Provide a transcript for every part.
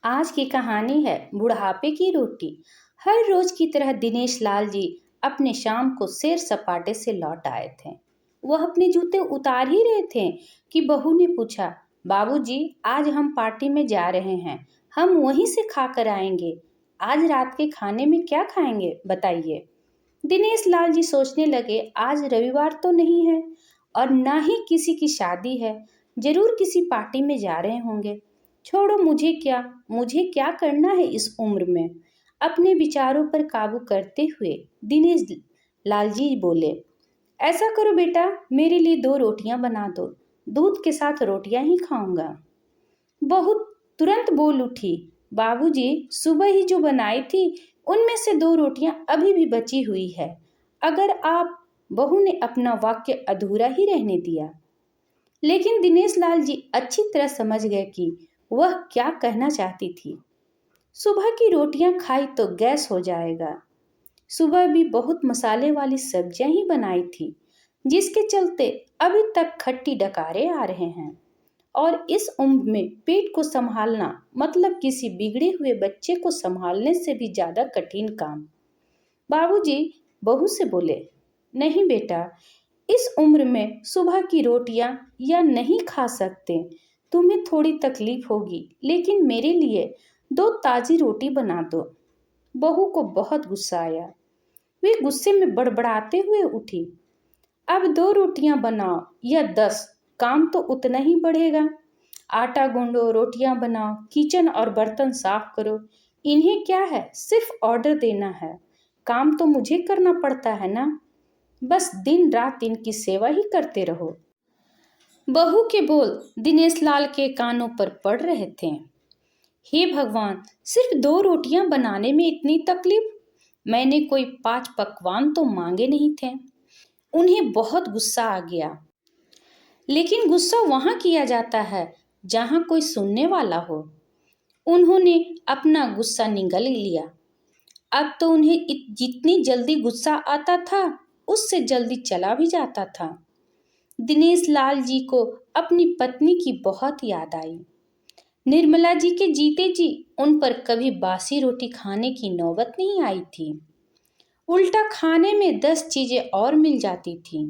आज की कहानी है बुढ़ापे की रोटी। हर रोज की तरह दिनेश लाल जी अपने शाम को सैर सपाटे से लौट आए थे। वह अपने जूते उतार ही रहे थे कि बहू ने पूछा, बाबूजी, आज हम पार्टी में जा रहे हैं, हम वहीं से खा कर आएंगे। आज रात के खाने में क्या खाएंगे बताइए। दिनेश लाल जी सोचने लगे, आज रविवार तो नहीं है और ना ही किसी की शादी है, जरूर किसी पार्टी में जा रहे होंगे। छोड़ो, मुझे क्या करना है इस उम्र में। अपने विचारों पर काबू करते हुए दिनेश लाल जी बोले, ऐसा करो बेटा, मेरे लिए 2 रोटियां बना दो, दूध के साथ रोटियां ही खाऊंगा। बहू तुरंत बोल उठी, बाबूजी, सुबह ही जो बनाई थी उनमें से 2 रोटियां अभी भी बची हुई है। अगर आप बहू ने अपना वाक्य अधूरा ही रहने दिया। लेकिन दिनेश लाल जी अच्छी तरह समझ गए कि वह क्या कहना चाहती थी। सुबह की रोटियां खाई तो गैस हो जाएगा। सुबह भी बहुत मसाले वाली सब्जियां ही बनाई थी, जिसके चलते अभी तक खट्टी डकारे आ रहे हैं। और इस उम्र में पेट को संभालना मतलब किसी बिगड़े हुए बच्चे को संभालने से भी ज्यादा कठिन काम। बाबूजी बहू से बोले, नहीं बेटा, इस उम्र में सुबह की रोटियां या नहीं खा सकते। तुम्हें थोड़ी तकलीफ होगी, लेकिन मेरे लिए 2 ताजी रोटी बना दो। बहू को बहुत गुस्सा आया। वे गुस्से में बड़बड़ाते हुए उठी, अब 2 रोटियां बनाओ या 10, काम तो उतना ही बढ़ेगा। आटा गूंदो, रोटियां बनाओ, किचन और बर्तन साफ करो। इन्हें क्या है, सिर्फ ऑर्डर देना है। काम तो मुझे करना पड़ता है ना। बस दिन रात इनकी सेवा ही करते रहो। बहू के बोल दिनेश लाल के कानों पर पड़ रहे थे। हे भगवान, सिर्फ 2 रोटियां बनाने में इतनी तकलीफ। मैंने कोई 5 पकवान तो मांगे नहीं थे। उन्हें बहुत गुस्सा आ गया। लेकिन गुस्सा वहां किया जाता है जहां कोई सुनने वाला हो। उन्होंने अपना गुस्सा निगल लिया। अब तो उन्हें जितनी जल्दी गुस्सा आता था, उससे जल्दी चला भी जाता था। दिनेश लाल जी को अपनी पत्नी की बहुत याद आई। निर्मला जी के जीते जी उन पर कभी बासी रोटी खाने की नौबत नहीं आई थी। उल्टा खाने में 10 चीजें और मिल जाती थीं।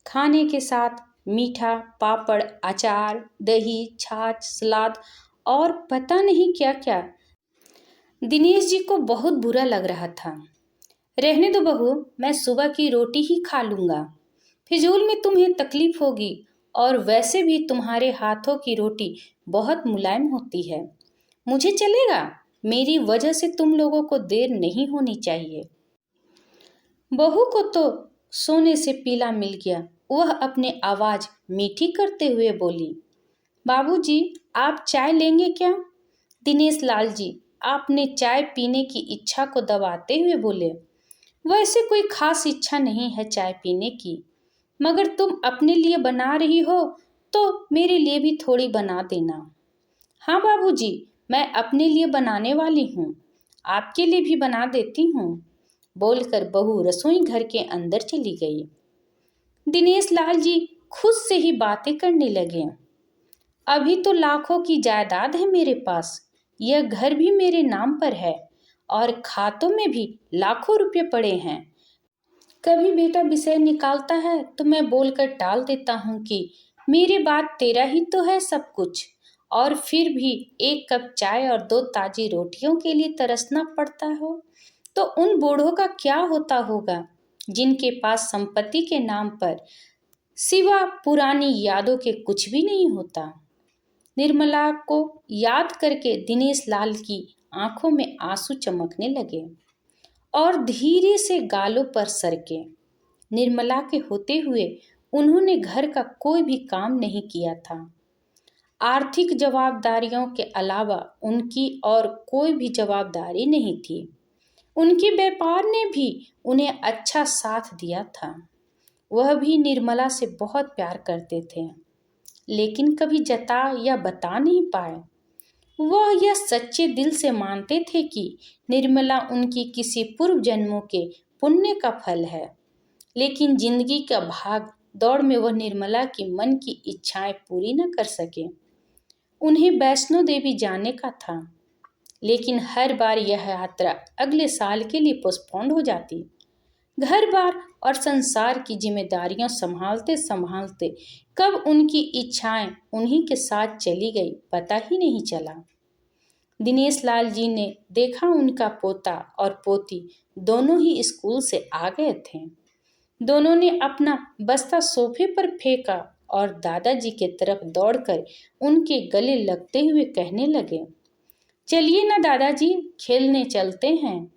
खाने के साथ मीठा, पापड़, अचार, दही, छाछ, सलाद और पता नहीं क्या क्या। दिनेश जी को बहुत बुरा लग रहा था। रहने दो बहू, मैं सुबह की रोटी ही खा लूंगा। फिजूल में तुम्हें तकलीफ होगी, और वैसे भी तुम्हारे हाथों की रोटी बहुत मुलायम होती है। मुझे चलेगा, मेरी वजह से तुम लोगों को देर नहीं होनी चाहिए। बहू को तो सोने से पीला मिल गया। वह अपनी आवाज मीठी करते हुए बोली, बाबूजी, आप चाय लेंगे क्या? दिनेश लाल जी आपने चाय पीने की इच्छा को दबाते हुए बोले, वैसे कोई खास इच्छा नहीं है चाय पीने की, मगर तुम अपने लिए बना रही हो तो मेरे लिए भी थोड़ी बना देना। हाँ बाबूजी, मैं अपने लिए बनाने वाली हूँ, आपके लिए भी बना देती हूँ। बोलकर बहू रसोई घर के अंदर चली गई। दिनेश लाल जी खुद से ही बातें करने लगे। अभी तो लाखों की जायदाद है मेरे पास, यह घर भी मेरे नाम पर है और खातों में भी लाखों रुपए पड़े हैं। कभी बेटा विषय निकालता है तो मैं बोलकर टाल देता हूँ कि मेरे बाद तेरा ही तो है सब कुछ, और फिर भी 1 कप चाय और 2 ताजी रोटियों के लिए तरसना पड़ता हो तो उन बूढ़ों का क्या होता होगा, जिनके पास संपत्ति के नाम पर सिवा पुरानी यादों के कुछ भी नहीं होता। निर्मला को याद करके दिनेश लाल की आंखों में आंसू चमकने लगे और धीरे से गालों पर सरके। निर्मला के होते हुए उन्होंने घर का कोई भी काम नहीं किया था। आर्थिक जवाबदारियों के अलावा उनकी और कोई भी जवाबदारी नहीं थी। उनके व्यापार ने भी उन्हें अच्छा साथ दिया था। वह भी निर्मला से बहुत प्यार करते थे, लेकिन कभी जता या बता नहीं पाए। वह यह सच्चे दिल से मानते थे कि निर्मला उनकी किसी पूर्व जन्मों के पुण्य का फल है, लेकिन जिंदगी का भाग दौड़ में वह निर्मला की मन की इच्छाएं पूरी न कर सके। उन्हें वैष्णो देवी जाने का था, लेकिन हर बार यह यात्रा अगले साल के लिए पोस्टपोन्ड हो जाती। घर बार और संसार की जिम्मेदारियां संभालते संभालते कब उनकी इच्छाएं उन्हीं के साथ चली गई पता ही नहीं चला। दिनेश लाल जी ने देखा उनका पोता और पोती दोनों ही स्कूल से आ गए थे। दोनों ने अपना बस्ता सोफे पर फेंका और दादाजी के तरफ दौड़कर उनके गले लगते हुए कहने लगे, चलिए ना दादाजी, खेलने चलते हैं।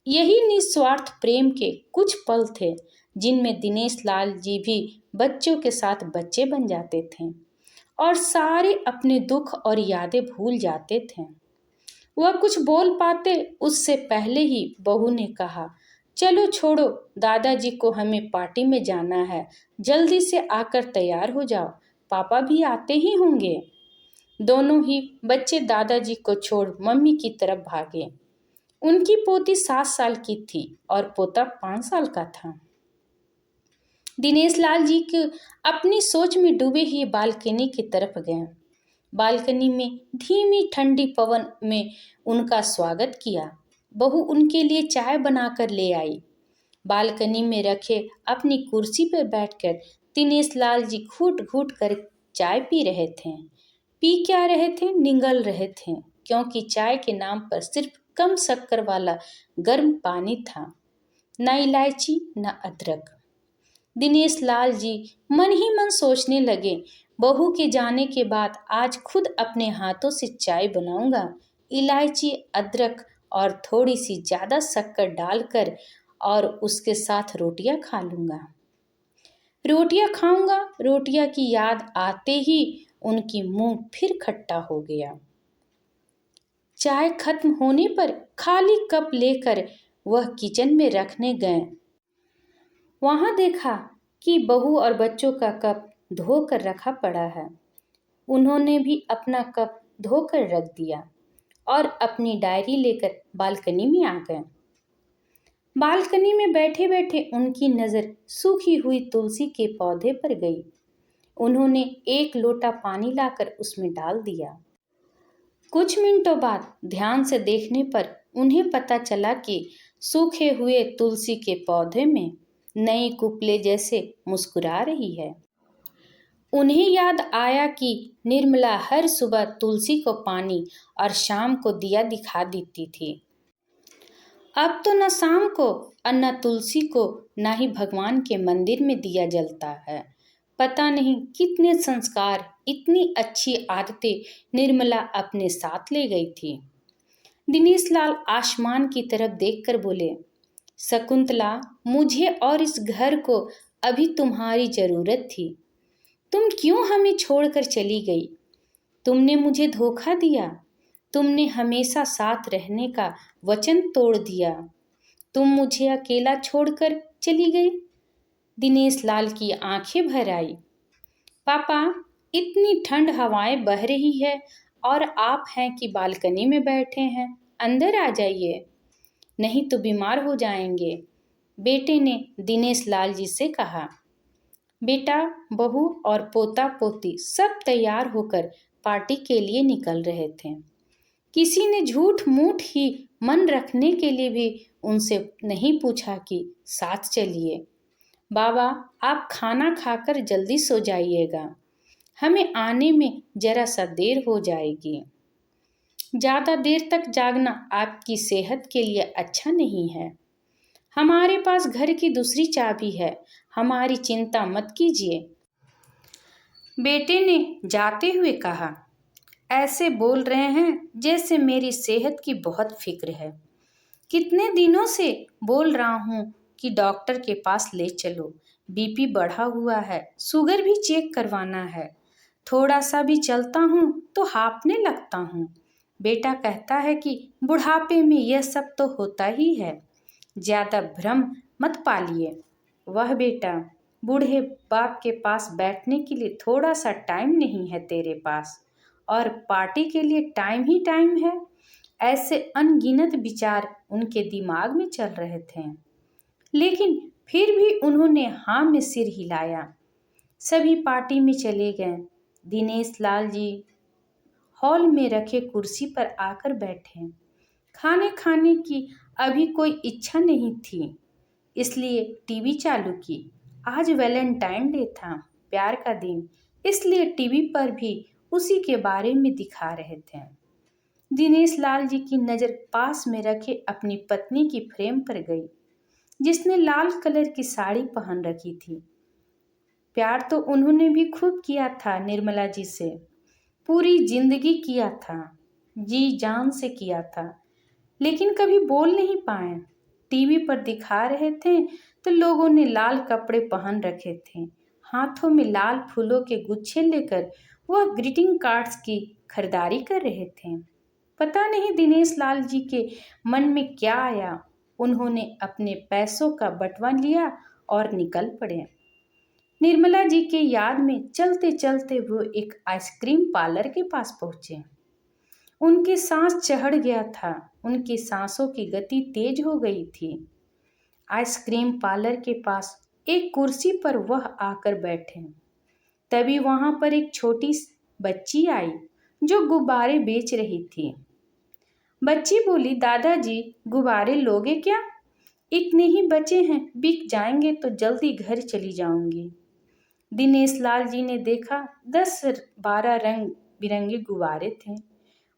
यही निस्वार्थ प्रेम के कुछ पल थे जिनमें दिनेश लाल जी भी बच्चों के साथ बच्चे बन जाते थे और सारे अपने दुख और यादें भूल जाते थे। वह कुछ बोल पाते उससे पहले ही बहू ने कहा, चलो छोड़ो, दादाजी को हमें पार्टी में जाना है, जल्दी से आकर तैयार हो जाओ, पापा भी आते ही होंगे। दोनों ही बच्चे दादाजी को छोड़ मम्मी की तरफ भागे। उनकी पोती 7 साल की थी और पोता 5 साल का था। दिनेश लाल जी के अपनी सोच में डूबे ही बालकनी की तरफ गए। बालकनी में धीमी ठंडी पवन में उनका स्वागत किया। बहू उनके लिए चाय बनाकर ले आई। बालकनी में रखे अपनी कुर्सी पर बैठकर दिनेश लाल जी घूट घूट कर चाय पी रहे थे। पी क्या रहे थे, निगल रहे थे, क्योंकि चाय के नाम पर सिर्फ कम शक्कर वाला गर्म पानी था, न इलायची न अदरक। दिनेश लाल जी मन ही मन सोचने लगे, बहू के जाने के बाद आज खुद अपने हाथों से चाय बनाऊंगा, इलायची, अदरक और थोड़ी सी ज़्यादा शक्कर डालकर, और उसके साथ रोटियां खा लूंगा। रोटियां खाऊंगा। रोटियां की याद आते ही उनकी मुंह फिर खट्टा हो गया। चाय खत्म होने पर खाली कप लेकर वह किचन में रखने गए। वहां देखा कि बहू और बच्चों का कप धोकर रखा पड़ा है। उन्होंने भी अपना कप धोकर रख दिया और अपनी डायरी लेकर बालकनी में आ गए। बालकनी में बैठे बैठे उनकी नज़र सूखी हुई तुलसी के पौधे पर गई। उन्होंने एक लोटा पानी लाकर उसमें डाल दिया। कुछ मिनटों बाद ध्यान से देखने पर उन्हें पता चला कि सूखे हुए तुलसी के पौधे में नई कुपले जैसे मुस्कुरा रही है। उन्हें याद आया कि निर्मला हर सुबह तुलसी को पानी और शाम को दिया दिखा देती थी। अब तो न शाम को और न तुलसी को न ही भगवान के मंदिर में दिया जलता है। पता नहीं कितने संस्कार, इतनी अच्छी आदतें निर्मला अपने साथ ले गई थी। दिनेश लाल आसमान की तरफ देखकर बोले, शकुंतला, मुझे और इस घर को अभी तुम्हारी जरूरत थी। तुम क्यों हमें छोड़कर चली गई? तुमने मुझे धोखा दिया। तुमने हमेशा साथ रहने का वचन तोड़ दिया। तुम मुझे अकेला छोड़कर चली गई। दिनेश लाल की आंखें भर आई। पापा, इतनी ठंड हवाएं बह रही है और आप हैं कि बालकनी में बैठे हैं, अंदर आ जाइए, नहीं तो बीमार हो जाएंगे, बेटे ने दिनेश लाल जी से कहा। बेटा, बहू और पोता पोती सब तैयार होकर पार्टी के लिए निकल रहे थे। किसी ने झूठ मूठ ही मन रखने के लिए भी उनसे नहीं पूछा कि साथ चलिए। बाबा, आप खाना खाकर जल्दी सो जाइएगा, हमें आने में जरा सा देर हो जाएगी। ज़्यादा देर तक जागना आपकी सेहत के लिए अच्छा नहीं है। हमारे पास घर की दूसरी चाबी है, हमारी चिंता मत कीजिए, बेटे ने जाते हुए कहा। ऐसे बोल रहे हैं जैसे मेरी सेहत की बहुत फिक्र है। कितने दिनों से बोल रहा हूँ कि डॉक्टर के पास ले चलो, बीपी बढ़ा हुआ है, शुगर भी चेक करवाना है। थोड़ा सा भी चलता हूँ तो हांफने लगता हूँ। बेटा कहता है कि बुढ़ापे में यह सब तो होता ही है, ज़्यादा भ्रम मत पालिए। वह बेटा, बूढ़े बाप के पास बैठने के लिए थोड़ा सा टाइम नहीं है तेरे पास, और पार्टी के लिए टाइम ही टाइम है। ऐसे अनगिनत विचार उनके दिमाग में चल रहे थे, लेकिन फिर भी उन्होंने हाँ में सिर हिलाया। सभी पार्टी में चले गए। दिनेश लाल जी हॉल में रखे कुर्सी पर आकर बैठे। खाने खाने की अभी कोई इच्छा नहीं थी, इसलिए टीवी चालू की। आज वैलेंटाइन डे था, प्यार का दिन, इसलिए टीवी पर भी उसी के बारे में दिखा रहे थे। दिनेश लाल जी की नज़र पास में रखे अपनी पत्नी की फ्रेम पर गई, जिसने लाल कलर की साड़ी पहन रखी थी। प्यार तो उन्होंने भी खूब किया था निर्मला जी से, पूरी जिंदगी किया था, जी जान से किया था, लेकिन कभी बोल नहीं पाए। टीवी पर दिखा रहे थे तो लोगों ने लाल कपड़े पहन रखे थे, हाथों में लाल फूलों के गुच्छे लेकर वह ग्रीटिंग कार्ड्स की खरीदारी कर रहे थे। पता नहीं दिनेश लाल जी के मन में क्या आया, उन्होंने अपने पैसों का बटवा लिया और निकल पड़े। निर्मला जी के याद में चलते चलते वो एक आइसक्रीम पार्लर के पास पहुंचे। उनकी सांस चढ़ गया था, उनकी सांसों की गति तेज हो गई थी। आइसक्रीम पार्लर के पास एक कुर्सी पर वह आकर बैठे। तभी वहां पर एक छोटी बच्ची आई जो गुब्बारे बेच रही थी। बच्ची बोली, दादाजी गुब्बारे लोगे क्या? इतने ही बचे हैं, बिक जाएंगे तो जल्दी घर चली जाऊंगी। दिनेश लाल जी ने देखा 10-12 रंग बिरंगे गुब्बारे थे।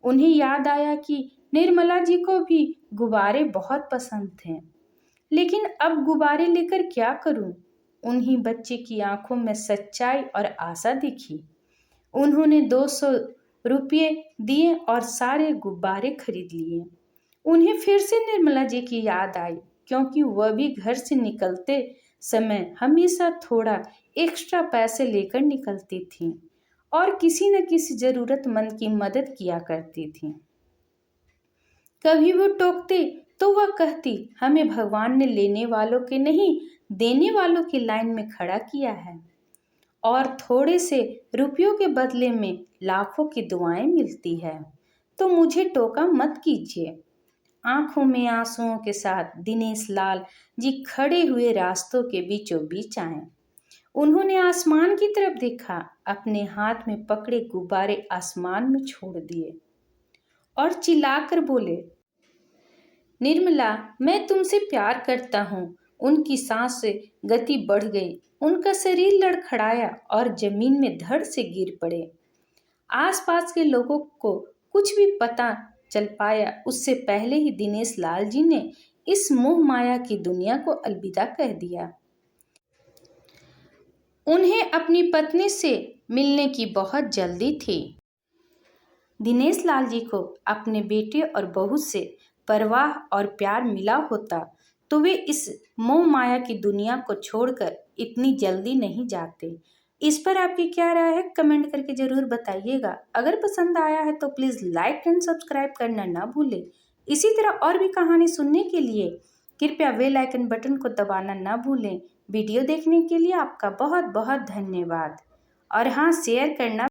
उन्हें याद आया कि निर्मला जी को भी गुब्बारे बहुत पसंद थे, लेकिन अब गुब्बारे लेकर क्या करूं? उन्हीं बच्चे की आंखों में सच्चाई और आशा दिखी। उन्होंने 200 रुपये दिए और सारे गुब्बारे खरीद लिए। उन्हें फिर से निर्मला जी की याद आई, क्योंकि वह भी घर से निकलते समय हमेशा थोड़ा एक्स्ट्रा पैसे लेकर निकलती थी और किसी न किसी जरूरतमंद की मदद किया करती थी। कभी वो टोकते तो वह कहती, हमें भगवान ने लेने वालों के नहीं, देने वालों की लाइन में खड़ा किया है, और थोड़े से रुपयों के बदले में लाखों की दुआएं मिलती है, तो मुझे टोका मत कीजिए। आंखों में आंसुओं के साथ दिनेश लाल जी खड़े हुए रास्तों के बीचों बीच आए। उन्होंने आसमान की तरफ देखा, अपने हाथ में पकड़े गुब्बारे आसमान में छोड़ दिए और चिल्लाकर बोले, निर्मला, मैं तुमसे प्यार करता हूँ। उनकी सांस से गति बढ़ गई, उनका शरीर लड़खड़ाया और जमीन में धड़ से गिर पड़े। आसपास के लोगों को कुछ भी पता चल पाया उससे पहले ही दिनेश लाल जी ने इस मोह माया की दुनिया को अलविदा कह दिया। उन्हें अपनी पत्नी से मिलने की बहुत जल्दी थी। दिनेश लाल जी को अपने बेटे और बहू से परवाह और प्यार मिला होता तो वे इस मोह माया की दुनिया को छोड़कर इतनी जल्दी नहीं जाते। इस पर आपकी क्या राय है, कमेंट करके ज़रूर बताइएगा। अगर पसंद आया है तो प्लीज़ लाइक एंड सब्सक्राइब करना ना भूलें। इसी तरह और भी कहानी सुनने के लिए कृपया बेल आइकन बटन को दबाना ना भूलें। वीडियो देखने के लिए आपका बहुत बहुत धन्यवाद, और हाँ, शेयर करना